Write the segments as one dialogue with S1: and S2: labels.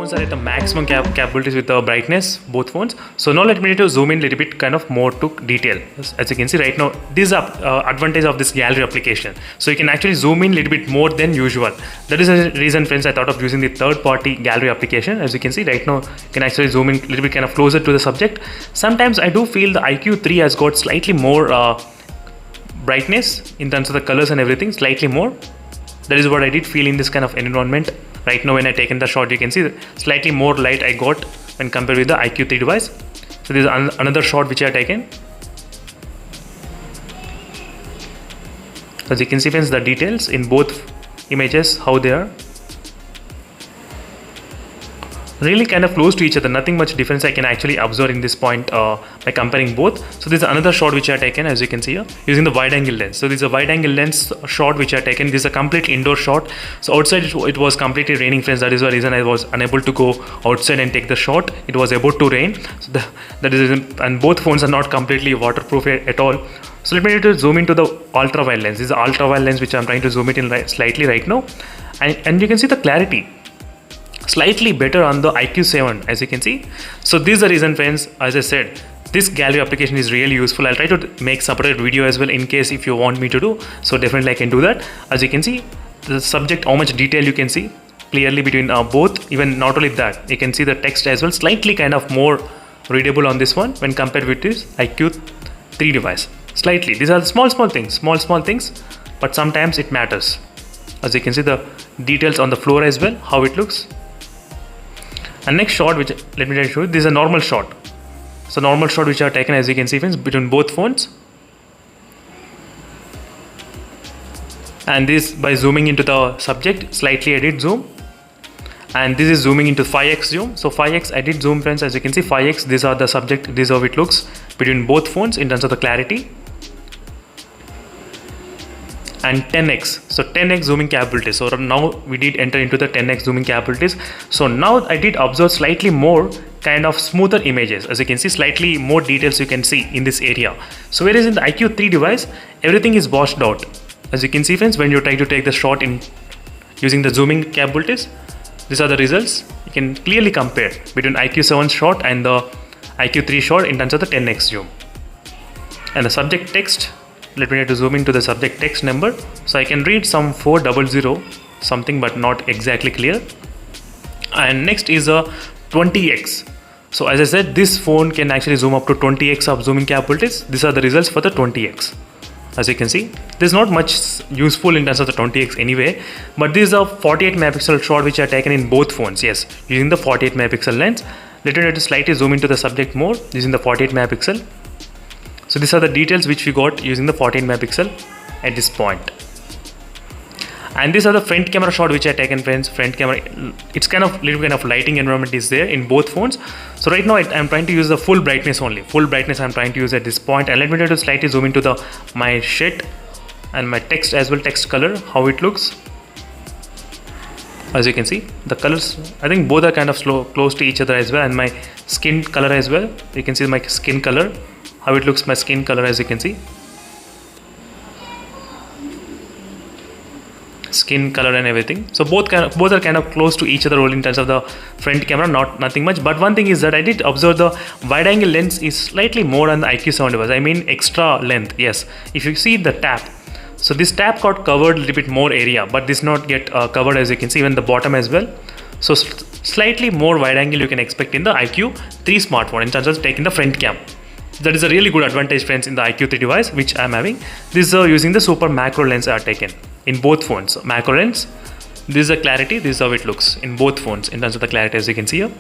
S1: phones are at the maximum capabilities with the brightness, both phones. So now let me to zoom in a little bit kind of more to detail. As you can see right now, this is advantage of this gallery application. So you can actually zoom in a little bit more than usual. That is the reason, friends, I thought of using the third-party gallery application. As you can see right now, you can actually zoom in a little bit kind of closer to the subject. Sometimes I do feel the IQ3 has got slightly more brightness in terms of the colors and everything, slightly more. That is what I did feel in this kind of environment. Right now when I taken the shot, you can see slightly more light I got when compared with the IQ3 device. So this is another shot which I have taken. As you can see, friends, the details in both images, how they are really kind of close to each other. Nothing much difference I can actually observe in this point by comparing both. So this is another shot which I have taken, as you can see here, using the wide angle lens. So this is a wide angle lens shot which I have taken. This is a complete indoor shot. So outside it was completely raining, friends. That is the reason I was unable to go outside and take the shot. It was about to rain. So that is, and both phones are not completely waterproof at all. So let me to zoom into the ultra wide lens. This is the ultra wide lens which I'm trying to zoom it in slightly right now, and you can see the clarity slightly better on the IQ7, as you can see. So this is the reason, friends, as I said, this gallery application is really useful. I'll try to make separate video as well in case if you want me to do. So definitely I can do that. As you can see, the subject, how much detail you can see clearly between both. Even not only that, you can see the text as well, slightly kind of more readable on this one when compared with this IQ3 device. Slightly. These are the small things, but sometimes it matters. As you can see, the details on the floor as well, how it looks. And next shot, which let me show you, this is a normal shot. So normal shot which I have taken, as you can see, friends, between both phones. And this by zooming into the subject, slightly I did zoom. And this is zooming into 5x zoom. So 5x I did zoom, friends, as you can see, 5x, these are the subject, this is how it looks between both phones in terms of the clarity. And 10x, so 10x zooming capabilities. So now we did enter into the 10x zooming capabilities. So now I did observe slightly more kind of smoother images. As you can see, slightly more details you can see in this area. So whereas in the IQ3 device, everything is washed out. As you can see, friends, when you try to take the shot in using the zooming capabilities, these are the results. You can clearly compare between IQ7 shot and the IQ3 shot in terms of the 10x zoom. And the subject text, let me try to zoom into the subject text number. So I can read some 400 something, but not exactly clear. And next is a 20x. So as I said, this phone can actually zoom up to 20x of zooming capabilities. These are the results for the 20x. As you can see, there's not much useful in terms of the 20x anyway, but this is a 48 megapixel shot which I taken in both phones. Yes, using the 48 megapixel lens. Let me try to slightly zoom into the subject more using the 48 megapixel. So these are the details which we got using the 14 megapixel at this point. And these are the front camera shot which I taken, friends. Front camera, it's kind of little kind of lighting environment is there in both phones. So right now I'm trying to use the full brightness only. Full brightness I'm trying to use at this point. And let me try to slightly zoom into my shade and my text as well, text color, how it looks. As you can see, the colors, I think both are kind of close to each other as well. And my skin color as well. You can see my skin color, how it looks, my skin color, as you can see, skin color and everything. So both are kind of close to each other only in terms of the front camera, nothing much. But one thing is that I did observe the wide angle lens is slightly more on the IQ7 device. I mean extra length. Yes, if you see the tap, so this tap got covered a little bit more area, but this not get covered, as you can see, even the bottom as well. So slightly more wide angle you can expect in the IQ3 smartphone in terms of taking the front cam. That is a really good advantage, friends, in the IQ3 device which I am having. This is using the super macro lens I have taken in both phones. Macro lens, this is the clarity, this is how it looks in both phones in terms of the clarity, as you can see here.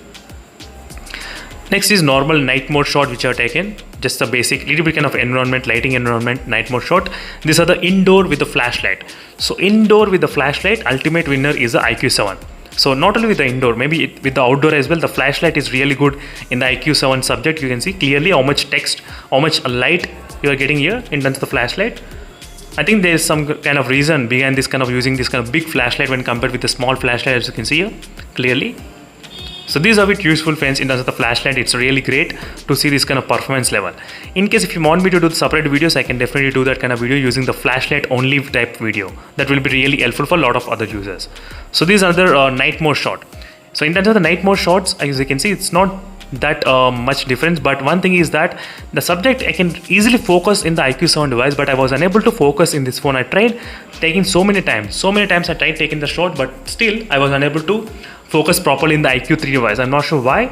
S1: Next is normal night mode shot which I have taken, just a basic little bit kind of environment, lighting environment, night mode shot. These are the indoor with the flashlight. So indoor with the flashlight, ultimate winner is the IQ7. So not only with the indoor, maybe with the outdoor as well, the flashlight is really good in the IQ7 subject. You can see clearly how much text, how much light you are getting here in terms of the flashlight. I think there is some kind of reason behind this kind of using this kind of big flashlight when compared with the small flashlight, as you can see here clearly. So these are a bit useful, friends, in terms of the flashlight. It's really great to see this kind of performance level. In case if you want me to do separate videos, I can definitely do that kind of video using the flashlight only type video. That will be really helpful for a lot of other users. So these are the night mode shot. So in terms of the night mode shots, as you can see, it's not that much difference, but one thing is that the subject I can easily focus in the IQ7 device, but I was unable to focus in this phone. I tried taking so many times I tried taking the shot, but still I was unable to focus properly in the IQ3 device. I'm not sure why,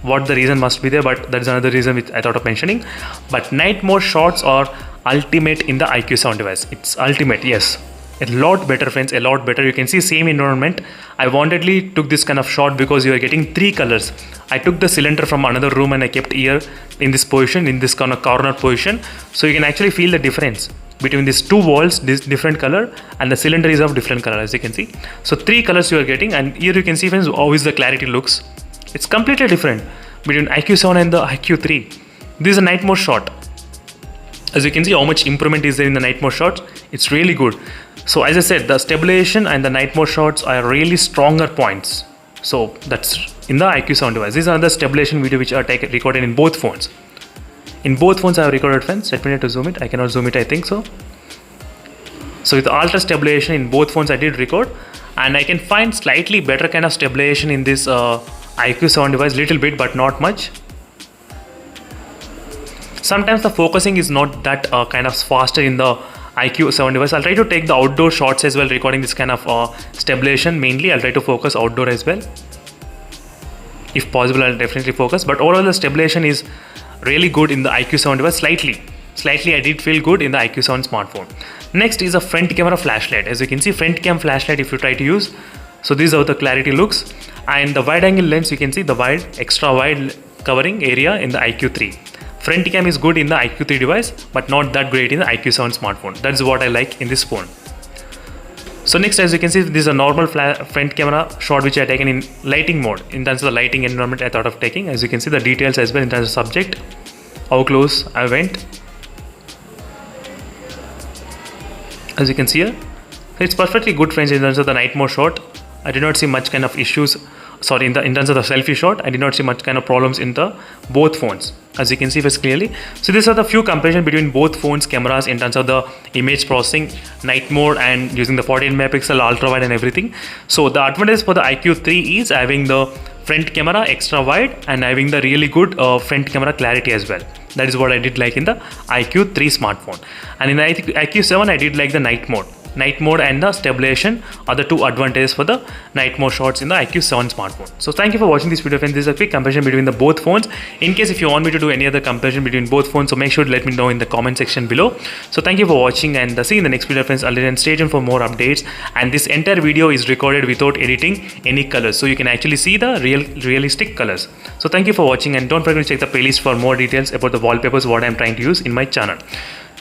S1: what the reason must be there, but that's another reason which I thought of mentioning. But night mode shots are ultimate in the IQ7 device. It's ultimate, yes. A lot better, friends, a lot better. You can see same environment. I wantedly took this kind of shot because you are getting 3 colors. I took the cylinder from another room and I kept here in this position, in this kind of corner position, so you can actually feel the difference between these 2 walls, this different color, and the cylinder is of different color, as you can see. So 3 colors you are getting, and here you can see, friends, how is the clarity looks. It's completely different between IQ7 and the IQ3. This is a night mode shot. As you can see how much improvement is there in the night mode shots. It's really good. So as I said, the stabilization and the night mode shots are really stronger points. So that's in the IQ7 device. This is another stabilization video which I recorded in both phones. In both phones I have recorded, friends. Let me try to zoom it. I cannot zoom it, I think so. So with ultra stabilization in both phones I did record, and I can find slightly better kind of stabilization in this IQ7 device, little bit but not much. Sometimes the focusing is not that kind of faster in the IQ7 device. I'll try to take the outdoor shots as well, recording this kind of stabilization. Mainly I'll try to focus outdoor as well. If possible, I'll definitely focus, but overall the stabilization is really good in the IQ7 device. Slightly I did feel good in the IQ7 smartphone. Next is a front camera flashlight. As you can see, front cam flashlight if you try to use. So this is how the clarity looks, and the wide angle lens, you can see the wide, extra wide covering area in the IQ3. Front cam is good in the IQ3 device, but not that great in the IQ7 smartphone. That's what I like in this phone. So next, as you can see, this is a normal front camera shot which I have taken in lighting mode. In terms of the lighting environment I thought of taking. As you can see the details as well in terms of subject, how close I went. As you can see here, it's perfectly good, friends. In terms of the night mode shot, I did not see much kind of issues. Sorry, in terms of the selfie shot, I did not see much kind of problems in the both phones, as you can see first clearly. So these are the few comparison between both phones cameras in terms of the image processing, night mode, and using the 48 megapixel ultra wide and everything. So the advantage for the IQ3 is having the front camera extra wide and having the really good front camera clarity as well. That is what I did like in the IQ3 smartphone. And in the IQ7 I did like the night mode. Night mode and the stabilization are the 2 advantages for the night mode shots in the IQ7 smartphone. So thank you for watching this video, friends. This is a quick comparison between the both phones. In case if you want me to do any other comparison between both phones, so make sure to let me know in the comment section below. So thank you for watching, and see you in the next video, friends. Until then, stay tuned for more updates. And this entire video is recorded without editing any colors, so you can actually see the realistic colors. So thank you for watching, and don't forget to check the playlist for more details about the wallpapers what I'm trying to use in my channel.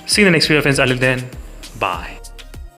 S1: See you in the next video, friends. Until then, bye.